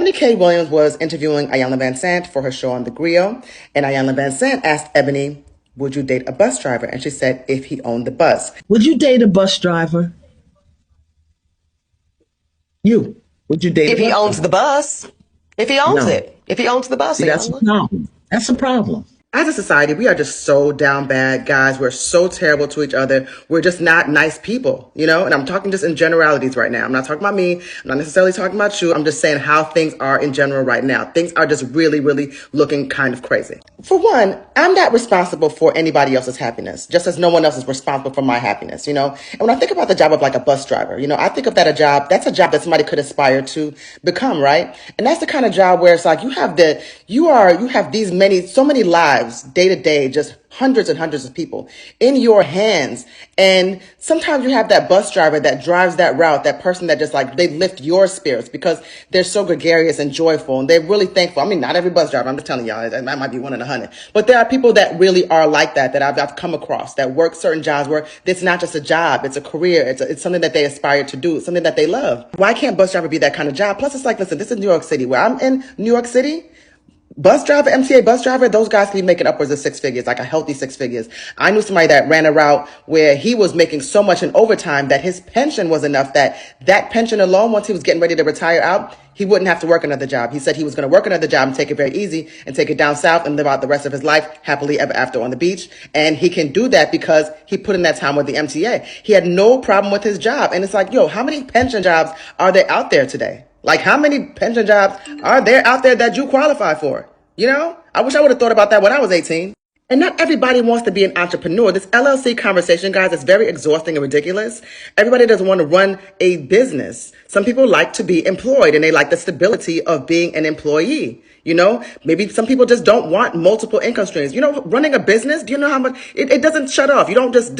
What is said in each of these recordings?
Eboni K. Williams was interviewing Iyanla Vanzant for her show on The Griot, and Iyanla Vanzant asked Eboni, would you date a bus driver? And she said, if he owned the bus. Would you date a bus driver? You. Would you date If a he bus owns driver? the bus. If he owns No. it. If he owns the bus, See, that's a problem. That's a problem. As a society, we are just so down bad, guys. We're so terrible to each other. We're just not nice people, you know? And I'm talking just in generalities right now. I'm not talking about me. I'm not necessarily talking about you. I'm just saying how things are in general right now. Things are just really, really looking kind of crazy. For one, I'm not responsible for anybody else's happiness, just as no one else is responsible for my happiness, you know? And when I think about the job of like a bus driver, you know, I think of that that's a job that somebody could aspire to become, right? And that's the kind of job where it's like you have so many lives day to day, just hundreds and hundreds of people in your hands. And sometimes you have that bus driver that drives that route, that person that just like, they lift your spirits because they're so gregarious and joyful and they're really thankful. I mean, not every bus driver, I'm just telling y'all, that might be 1 in 100. But there are people that really are like that I've come across, that work certain jobs where it's not just a job, it's a career, it's something that they aspire to do, it's something that they love. Why can't bus driver be that kind of job? Plus it's like, listen, this is New York City. Where I'm in New York City, bus driver, MTA bus driver, those guys can be making upwards of 6 figures, like a healthy 6 figures. I knew somebody that ran a route where he was making so much in overtime that his pension was enough that pension alone, once he was getting ready to retire out, he wouldn't have to work another job. He said he was going to work another job and take it very easy and take it down south and live out the rest of his life happily ever after on the beach. And he can do that because he put in that time with the MTA. He had no problem with his job. And it's like, yo, how many pension jobs are there out there today? Like, how many pension jobs are there out there that you qualify for? You know, I wish I would have thought about that when I was 18. And not everybody wants to be an entrepreneur. This LLC conversation, guys, is very exhausting and ridiculous. Everybody doesn't want to run a business. Some people like to be employed and they like the stability of being an employee. You know, maybe some people just don't want multiple income streams. You know, running a business, do you know how much it doesn't shut off? You don't just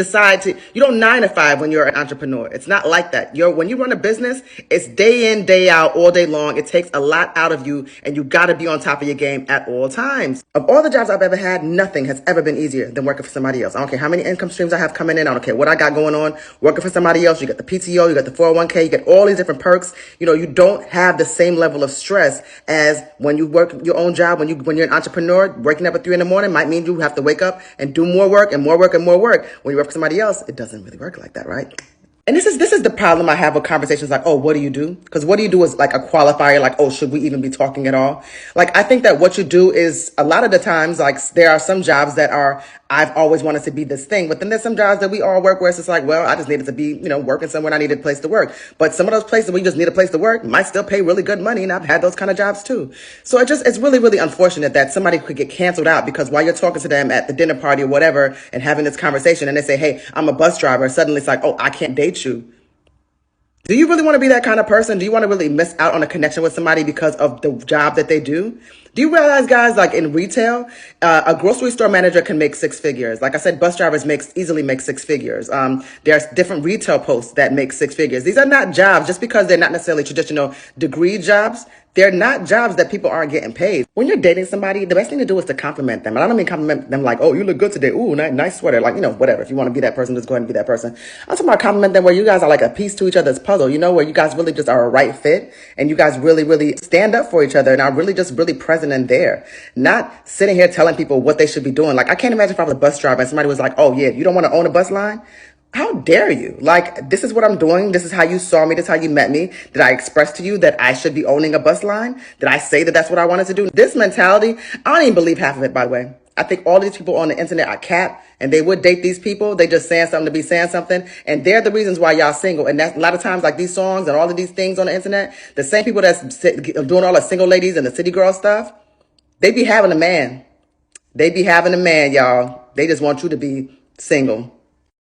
you don't 9 to 5 when you're an entrepreneur. It's not like that. When you run a business, it's day in, day out, all day long. It takes a lot out of you and you got to be on top of your game at all times. Of all the jobs I've ever had, nothing has ever been easier than working for somebody else. I don't care how many income streams I have coming in. I don't care what I got going on. Working for somebody else, you get the PTO, you got the 401k, you get all these different perks. You know, you don't have the same level of stress as when you work your own job. When you're an entrepreneur, waking up at 3 in the morning might mean you have to wake up and do more work and more work and more work. When you work for somebody else, it doesn't really work like that, right? And this is the problem I have with conversations like, oh, what do you do? Because what do you do is like a qualifier, like, oh, should we even be talking at all? Like, I think that what you do is a lot of the times, like, there are some jobs that I've always wanted to be this thing, but then there's some jobs that we all work where it's just like, well, I just needed to be, you know, working somewhere and I needed a place to work. But some of those places where you just need a place to work might still pay really good money. And I've had those kind of jobs too. So it's really, really unfortunate that somebody could get canceled out because while you're talking to them at the dinner party or whatever and having this conversation and they say, hey, I'm a bus driver. Suddenly it's like, oh, I can't date you. Do you really want to be that kind of person? Do you want to really miss out on a connection with somebody because of the job that they do? Do you realize, guys, like in retail, a grocery store manager can make 6 figures. Like I said, bus drivers easily make 6 figures. There's different retail posts that make 6 figures. These are not jobs, just because they're not necessarily traditional degree jobs. They're not jobs that people aren't getting paid. When you're dating somebody, the best thing to do is to compliment them. And I don't mean compliment them like, oh, you look good today. Ooh, nice sweater. Like, you know, whatever. If you want to be that person, just go ahead and be that person. I'm talking about compliment them where you guys are like a piece to each other's puzzle, you know, where you guys really just are a right fit and you guys really, really stand up for each other and are really just really present and there. Not sitting here telling people what they should be doing. Like, I can't imagine if I was a bus driver and somebody was like, oh yeah, you don't want to own a bus line? How dare you? Like, this is what I'm doing. This is how you saw me. This is how you met me. Did I express to you that I should be owning a bus line? Did I say that that's what I wanted to do? This mentality, I don't even believe half of it, by the way. I think all these people on the internet are cap and they would date these people. They just saying something to be saying something. And they're the reasons why y'all single. And that's a lot of times like these songs and all of these things on the internet, the same people that's doing all the single ladies and the city girl stuff, they be having a man. They be having a man, y'all. They just want you to be single.